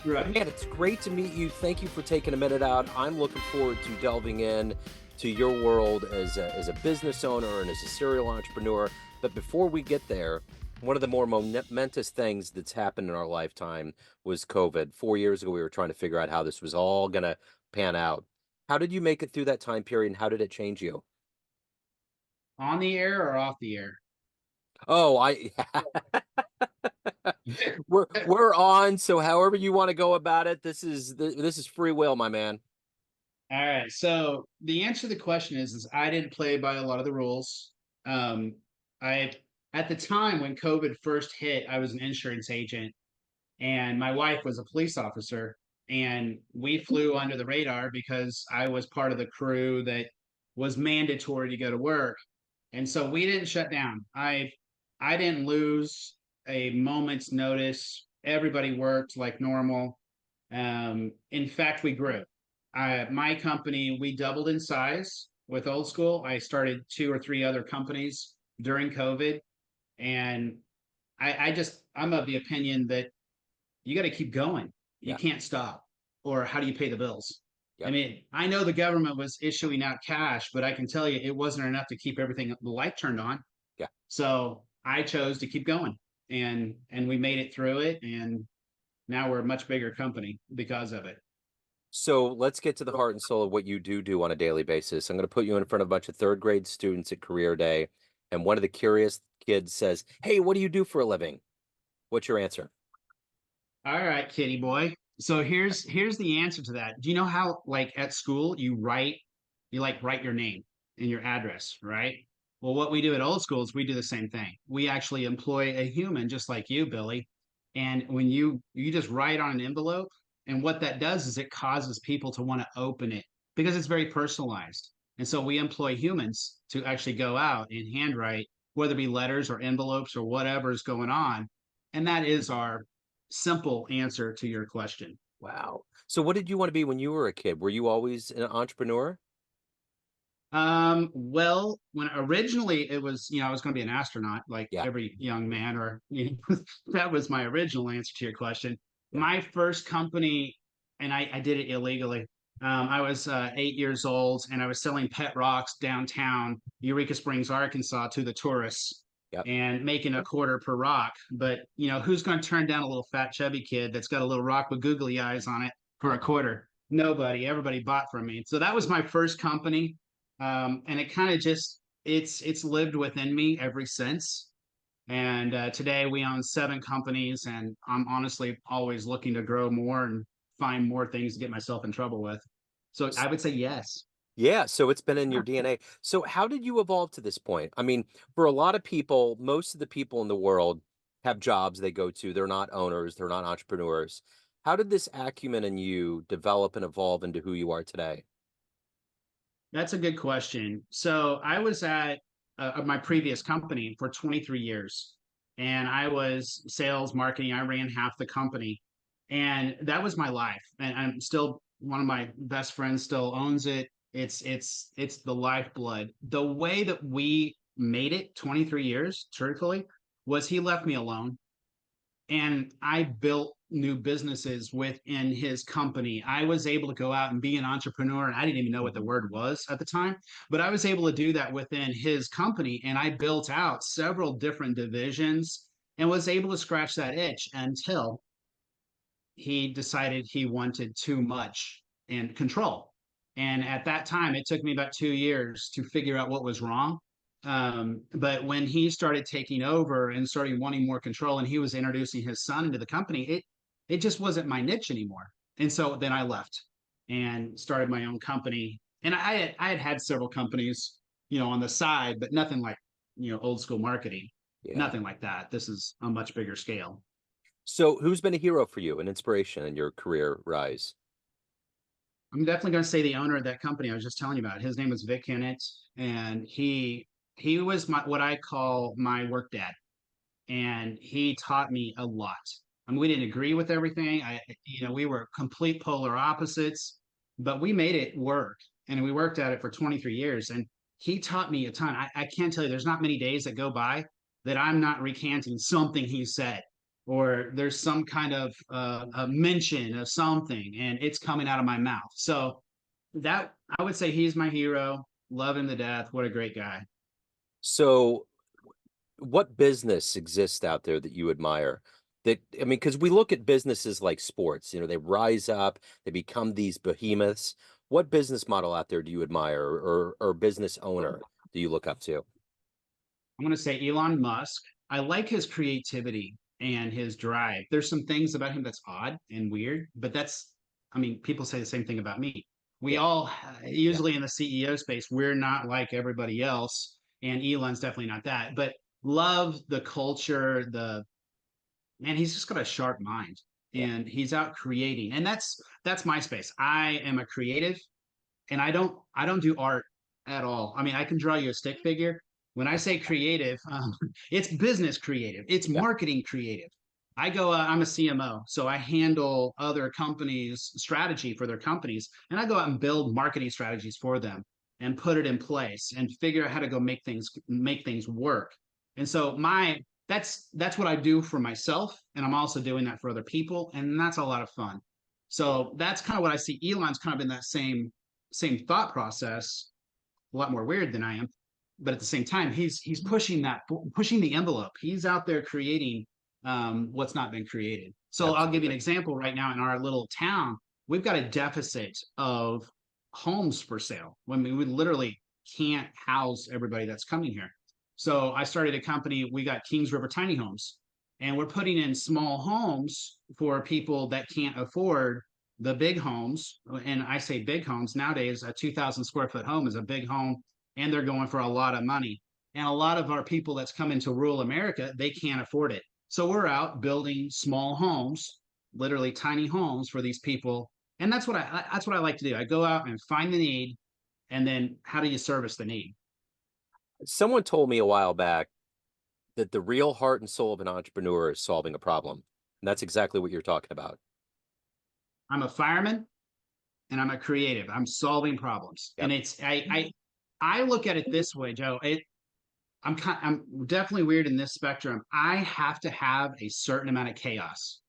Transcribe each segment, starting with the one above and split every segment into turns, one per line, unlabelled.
Right.
Man, it's great to meet you. Thank you for taking a minute out. I'm looking forward to delving in to your world as a business owner and as a serial entrepreneur. But before we get there, one of the more momentous things that's happened in our lifetime was COVID. 4 years ago, we were trying to figure out how this was all going to pan out. How did you make it through that time period and how did it change you?
On the air or off the air?
Oh, I we're on, so however you want to go about it, this is free will, my man.
All right. So the answer to the question is I didn't play by a lot of the rules. Um, I at the time when COVID first hit, I was an insurance agent, and my wife was a police officer, and we flew under the radar because I was part of the crew that was mandatory to go to work, and so we didn't shut down. I didn't lose a moment's notice. Everybody worked like normal. In fact, we grew. My company, we doubled in size with Old School. I started two or three other companies during COVID. And I'm of the opinion that you got to keep going. You
Yeah.
can't stop. Or how do you pay the bills? I
Yep.
mean, I know the government was issuing out cash, but I can tell you it wasn't enough to keep everything, the light turned on.
Yeah.
So I chose to keep going, and we made it through it. And now we're a much bigger company because of it.
So let's get to the heart and soul of what you do on a daily basis. I'm going to put you in front of a bunch of third grade students at career day, and one of the curious kids says, "Hey, what do you do for a living?" What's your answer?
All right, kitty boy. So here's the answer to that. Do you know how like at school you like write your name and your address, right? Well, what we do at old school is we do the same thing. We actually employ a human just like you, Billy. And when you just write on an envelope, and what that does is it causes people to want to open it because it's very personalized. And so we employ humans to actually go out and handwrite, whether it be letters or envelopes or whatever's going on. And that is our simple answer to your question.
Wow. So what did you want to be when you were a kid? Were you always an entrepreneur?
Well, when originally it was, I was going to be an astronaut, like
Yeah.
every young man, or that was my original answer to your question.
Yeah.
My first company, and I did it illegally. I was 8 years old, and I was selling pet rocks downtown Eureka Springs, Arkansas, to the tourists,
Yep.
and making a quarter per rock. But who's going to turn down a little fat, chubby kid that's got a little rock with googly eyes on it for
I
a
know.
quarter? Nobody. Everybody bought from me. So that was my first company, and it kind of just it's lived within me ever since. And today we own 7 companies, and I'm honestly always looking to grow more and find more things to get myself in trouble with. So I would say yes.
Yeah, so it's been in your DNA. So how did you evolve to this point? I mean, for a lot of people, most of the people in the world have jobs they go to. They're not owners, they're not entrepreneurs. How did this acumen in you develop and evolve into who you are today?
That's a good question. So I was at my previous company for 23 years, and I was sales, marketing. I ran half the company, and that was my life. And I'm still one of my best friends still owns it. It's the lifeblood. The way that we made it 23 years, truthfully, was he left me alone, and I built new businesses within his company. I was able to go out and be an entrepreneur, and I didn't even know what the word was at the time, but I was able to do that within his company, and I built out several different divisions and was able to scratch that itch until he decided he wanted too much and control. And at that time, it took me about 2 years to figure out what was wrong. But when he started taking over and started wanting more control, and he was introducing his son into the company, it just wasn't my niche anymore. And so then I left and started my own company. And I had several companies, on the side, but nothing like old school marketing.
Yeah.
Nothing like that. This is a much bigger scale.
So who's been a hero for you, an inspiration in your career rise?
I'm definitely going to say the owner of that company I was just telling you about. His name was Vic Hinnett, and he was my what I call my work dad, and he taught me a lot. I mean, we didn't agree with everything. We were complete polar opposites, but we made it work, and we worked at it for 23 years. And he taught me a ton. I can't tell you, there's not many days that go by that I'm not recanting something he said or there's some kind of a mention of something and it's coming out of my mouth. So that, I would say he's my hero. Love him to death. What a great guy.
So what business exists out there that you admire? That, I mean, because we look at businesses like sports, they rise up, they become these behemoths. What business model out there do you admire, or business owner do you look up to?
I'm going to say Elon Musk. I like his creativity and his drive. There's some things about him that's odd and weird, but that's, I mean, people say the same thing about me. We
Yeah,
all,
yeah,
usually in the CEO space, we're not like everybody else. And Elon's definitely not that, but love the culture, the man, he's just got a sharp mind
yeah,
and he's out creating. And that's my space. I am a creative and I don't do art at all. I mean, I can draw you a stick figure. When I say creative, it's business creative, it's
yeah.
marketing creative. I'm a CMO, so I handle other companies' strategy for their companies, and I go out and build marketing strategies for them and put it in place and figure out how to go make things work. And so that's what I do for myself, and I'm also doing that for other people, and that's a lot of fun. So that's kind of what I see. Elon's kind of in that same thought process, a lot more weird than I am, but at the same time, he's pushing the envelope. He's out there creating what's not been created. So I'll give you an
Absolutely.
example. Right now in our little town, we've got a deficit of homes for sale when we would literally can't house everybody that's coming here. So I started a company. We got Kings River Tiny Homes, and we're putting in small homes for people that can't afford the big homes. And I say big homes nowadays, a 2,000 square foot home is a big home, and they're going for a lot of money. And a lot of our people that's come into rural America, they can't afford it. So we're out building small homes, literally tiny homes for these people. And that's what I like to do. I go out and find the need, and then how do you service the need?
Someone told me a while back that the real heart and soul of an entrepreneur is solving a problem. And that's exactly what you're talking about.
I'm a fireman and I'm a creative. I'm solving problems. And
Yep.
I look at it this way, Joe. I'm definitely weird in this spectrum. I have to have a certain amount of chaos.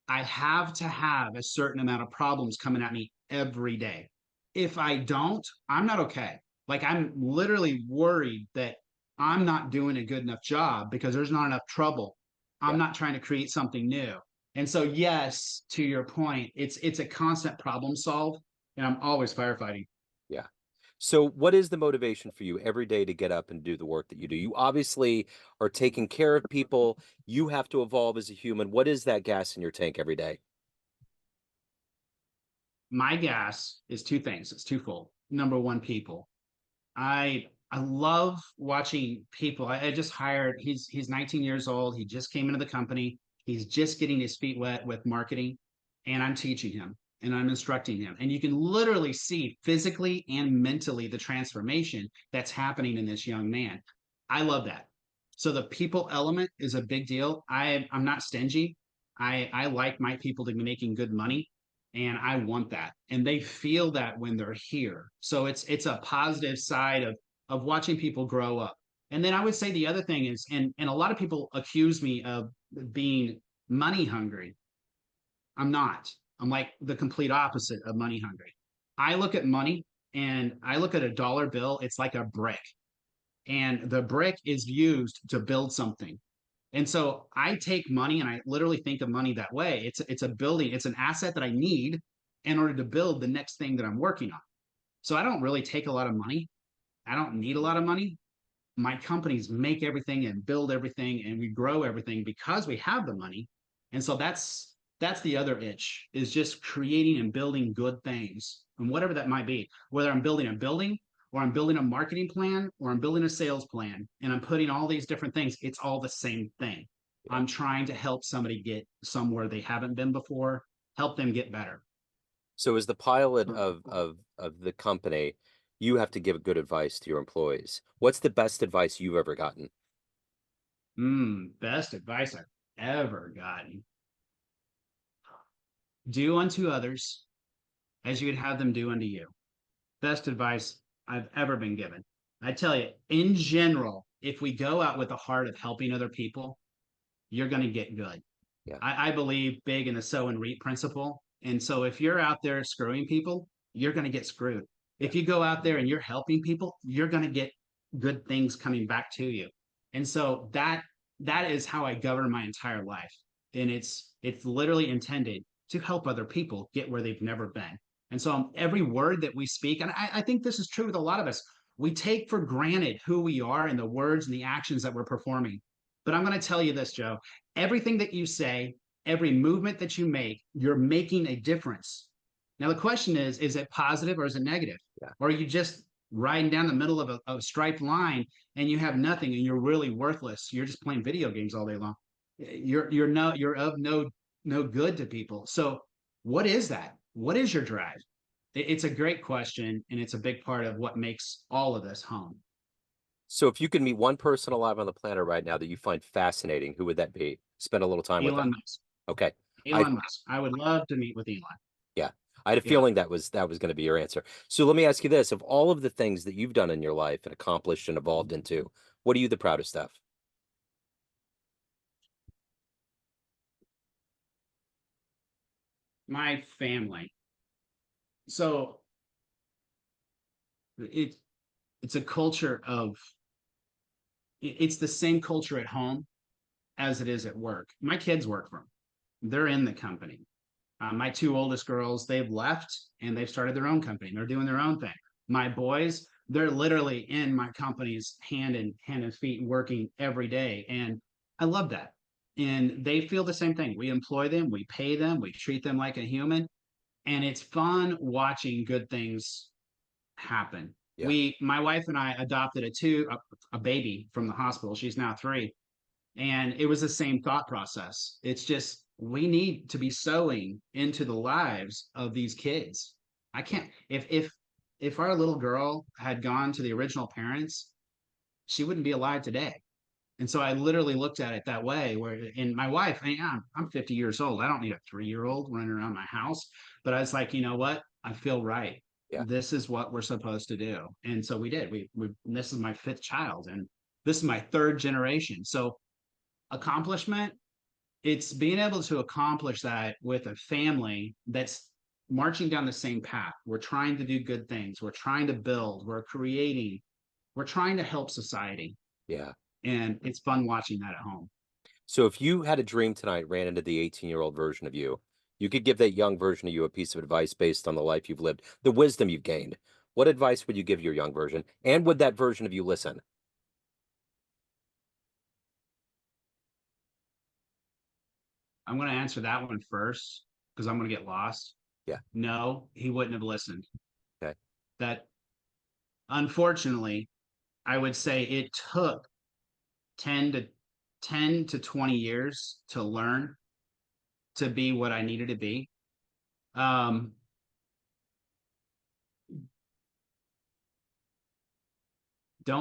I have to have a certain amount of problems coming at me every day. If I don't, I'm not okay. Like I'm literally worried that I'm not doing a good enough job because there's not enough trouble. I'm
Yeah.
not trying to create something new. And so, yes, to your point, it's a constant problem solve, and I'm always firefighting.
Yeah. So what is the motivation for you every day to get up and do the work that you do? You obviously are taking care of people. You have to evolve as a human. What is that gas in your tank every day?
My gas is two things. It's twofold. Number one, people. I love watching people. I just hired. He's 19 years old. He just came into the company. He's just getting his feet wet with marketing, and I'm teaching him and I'm instructing him. And you can literally see physically and mentally the transformation that's happening in this young man. I love that. So the people element is a big deal. I'm not stingy. I like my people to be making good money, and I want that. And they feel that when they're here. So it's a positive side of watching people grow up. And then I would say the other thing is, and a lot of people accuse me of being money hungry. I'm not. I'm like the complete opposite of money hungry. I look at money and I look at a dollar bill, it's like a brick. And the brick is used to build something. And so I take money and I literally think of money that way. It's a building, it's an asset that I need in order to build the next thing that I'm working on. So I don't really take a lot of money. I don't need a lot of money. My companies make everything and build everything and we grow everything because we have the money. And so that's the other itch, is just creating and building good things, and whatever that might be, whether I'm building a building or I'm building a marketing plan or I'm building a sales plan and I'm putting all these different things, it's all the same thing.
Yeah.
I'm trying to help somebody get somewhere they haven't been before, help them get better.
So as the pilot of the company, you have to give good advice to your employees. What's the best advice you've ever gotten?
Best advice I've ever gotten. Do unto others as you would have them do unto you. Best advice I've ever been given. I tell you, in general, if we go out with the heart of helping other people, you're going to get good.
Yeah.
I believe big in the sow and reap principle. And so if you're out there screwing people, you're going to get screwed.
Yeah.
If you go out there and you're helping people, you're going to get good things coming back to you. And so that is how I govern my entire life. And it's literally intended to help other people get where they've never been. And so every word that we speak, and I think this is true with a lot of us, we take for granted who we are and the words and the actions that we're performing. But I'm going to tell you this, Joe, everything that you say, every movement that you make, you're making a difference. Now, the question is it positive or is it negative?
Yeah.
Or are you just riding down the middle of a striped line and you have nothing and you're really worthless? You're just playing video games all day long. You're of no good to people. So what is that? What is your drive? It's a great question, and it's a big part of what makes all of this home.
So if you could meet one person alive on the planet right now that you find fascinating, who would that be? Spend a little time with them.
Elon Musk.
Okay.
Elon Musk. I would love to meet with Elon.
Yeah. I had a
Yeah.
feeling that was going to be your answer. So let me ask you this: of all of the things that you've done in your life and accomplished and evolved into, what are you the proudest of?
My family. So it it's a culture of it's the same culture at home as it is at work. My kids work for them. They're in the company. My two oldest girls, they've left and they've started their own company. They're doing their own thing. My boys, they're literally in my company's hand and feet working every day. And I love that. And they feel the same thing. We employ them, we pay them, we treat them like a human. And it's fun watching good things happen.
Yeah.
My wife and I adopted a baby from the hospital. She's now 3, and it was the same thought process. It's just we need to be sowing into the lives of these kids. I can't if our little girl had gone to the original parents, she wouldn't be alive today. And so I literally looked at it that way. Where and my wife, I'm 50 years old. I don't need a 3-year-old running around my house. But I was like, you know what? I feel right.
Yeah.
This is what we're supposed to do. And so we did. We this is my 5th child, and this is my 3rd generation. So accomplishment, it's being able to accomplish that with a family that's marching down the same path. We're trying to do good things. We're trying to build. We're creating. We're trying to help society.
Yeah.
And it's fun watching that at home.
So if you had a dream tonight, ran into the 18-year-old version of you, you could give that young version of you a piece of advice based on the life you've lived, the wisdom you've gained. What advice would you give your young version? And would that version of you listen?
I'm going to answer that one first because I'm going to get lost.
Yeah.
No, he wouldn't have listened.
Okay.
That, unfortunately, I would say it took 10 to 20 years to learn to be what I needed to be. Don't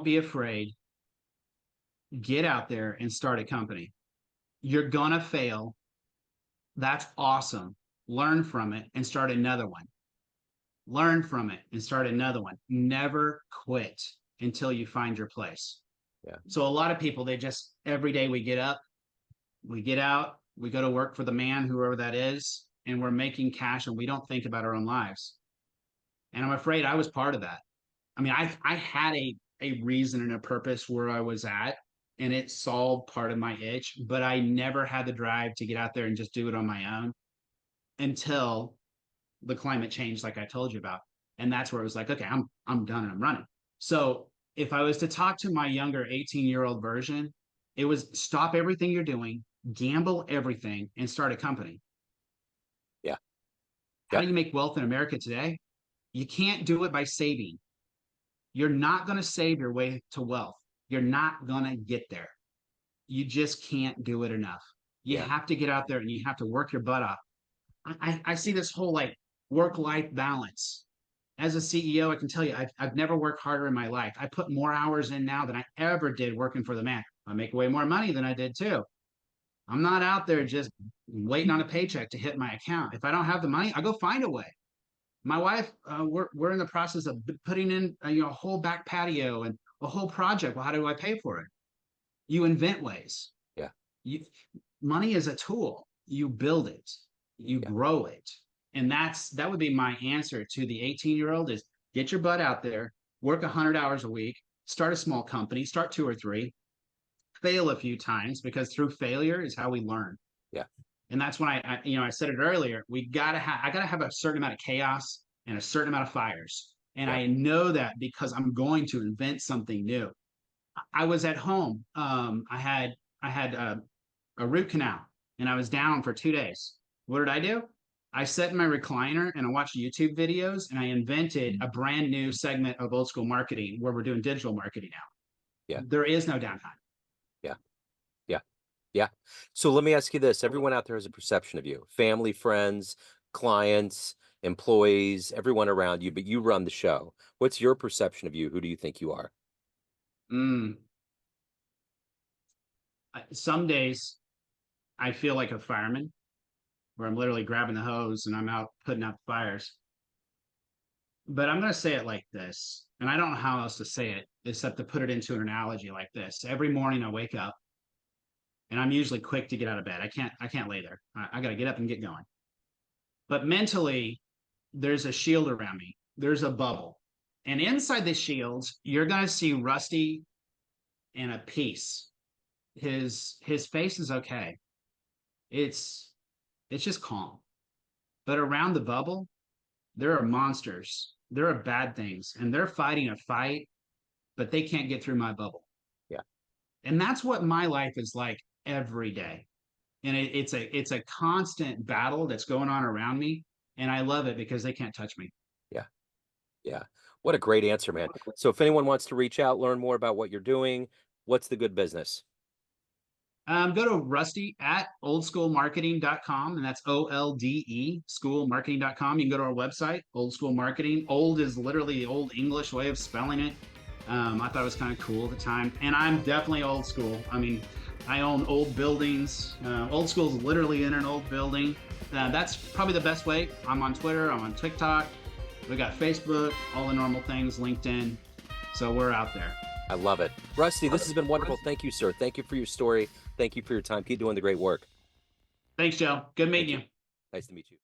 be afraid. Get out there and start a company. You're going to fail. That's awesome. Learn from it and start another one. Learn from it and start another one. Never quit until you find your place.
Yeah.
So a lot of people, they just every day we get up, we get out, we go to work for the man, whoever that is, and we're making cash and we don't think about our own lives. And I'm afraid I was part of that. I mean, I had a reason and a purpose where I was at, and it solved part of my itch, but I never had the drive to get out there and just do it on my own until the climate change, like I told you about. And that's where it was like, okay, I'm done and I'm running. So if I was to talk to my younger 18-year-old version, it was stop everything you're doing, gamble everything, and start a company.
Yeah.
How do you make wealth in America today? You can't do it by saving. You're not going to save your way to wealth. You're not going to get there. You just can't do it enough. You
Yeah.
have to get out there and you have to work your butt off. I see this whole like work-life balance. As a CEO, I can tell you, I've never worked harder in my life. I put more hours in now than I ever did working for the man. I make way more money than I did too. I'm not out there just waiting on a paycheck to hit my account. If I don't have the money, I go find a way. My wife, we're in the process of putting in a whole back patio and a whole project. Well, how do I pay for it? You invent ways.
Yeah.
You money is a tool. You build it, you
Yeah.
grow it. And that would be my answer to the 18-year-old is get your butt out there, work 100 hours a week, start a small company, start 2 or 3, fail a few times because through failure is how we learn.
Yeah.
And that's when I said it earlier, I gotta have a certain amount of chaos and a certain amount of fires. And
Yeah.
I know that because I'm going to invent something new. I was at home. I had a root canal and I was down for 2 days. What did I do? I sat in my recliner and I watched YouTube videos and I invented a brand new segment of old school marketing where we're doing digital marketing now.
Yeah.
There is no downtime.
Yeah. Yeah. Yeah. So let me ask you this. Everyone out there has a perception of you, family, friends, clients, employees, everyone around you, but you run the show. What's your perception of you? Who do you think you are?
Mm. Some days I feel like a fireman where I'm literally grabbing the hose and I'm out putting out fires. But I'm going to say it like this, and I don't know how else to say it except to put it into an analogy like this. Every morning I wake up and I'm usually quick to get out of bed. I can't lay there. I got to get up and get going. But mentally, there's a shield around me. There's a bubble. And inside the shield, you're going to see Rusty in a piece. His face is okay. It's it's just calm. But around the bubble, there are monsters. There are bad things, and they're fighting a fight, but they can't get through my bubble.
Yeah.
And that's what my life is like every day. And it's a constant battle that's going on around me, and I love it because they can't touch me.
Yeah. Yeah. What a great answer, man. So if anyone wants to reach out, learn more about what you're doing, what's the good business?
Go to Rusty at oldschoolmarketing.com, and that's OLDE, schoolmarketing.com. You can go to our website, Old School Marketing. Old is literally the old English way of spelling it. I thought it was kind of cool at the time. And I'm definitely old school. I mean, I own old buildings. Old school is literally in an old building. That's probably the best way. I'm on Twitter, I'm on TikTok. We got Facebook, all the normal things, LinkedIn. So we're out there.
I love it. Rusty, this has been wonderful. Thank you, sir. Thank you for your story. Thank you for your time. Keep doing the great work.
Thanks, Joe. Good meeting you.
Nice to meet you.